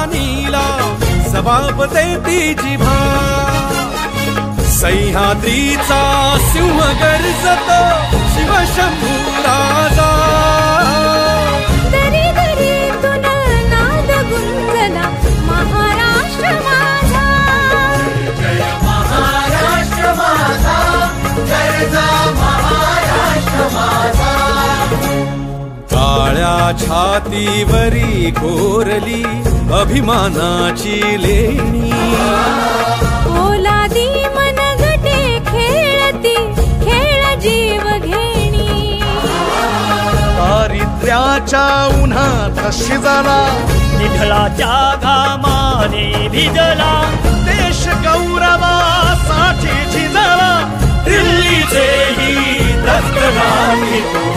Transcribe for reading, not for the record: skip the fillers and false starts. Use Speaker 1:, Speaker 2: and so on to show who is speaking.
Speaker 1: राणीला सबाबते ती जिभा सह्याद्रीचा सिंह गर्जतो शिवशंभू राजा
Speaker 2: दरी दरीतून नाद गुंजला महाराष्ट्र माझा
Speaker 3: जय महाराष्ट्र माझा जय महाराष्ट्र माझा
Speaker 1: काळ्या छातीवरी कोरली अभिमानाची लेणी
Speaker 2: ओलादी मनगटे खेळती खेळ जीव घेणी
Speaker 4: दारिद्र्याच्या उन्हात शिजला
Speaker 5: निधळाच्या घामाने भिजला
Speaker 4: देश गौरवासाठी झिजला
Speaker 1: दिल्लीचेही दत्तनाथ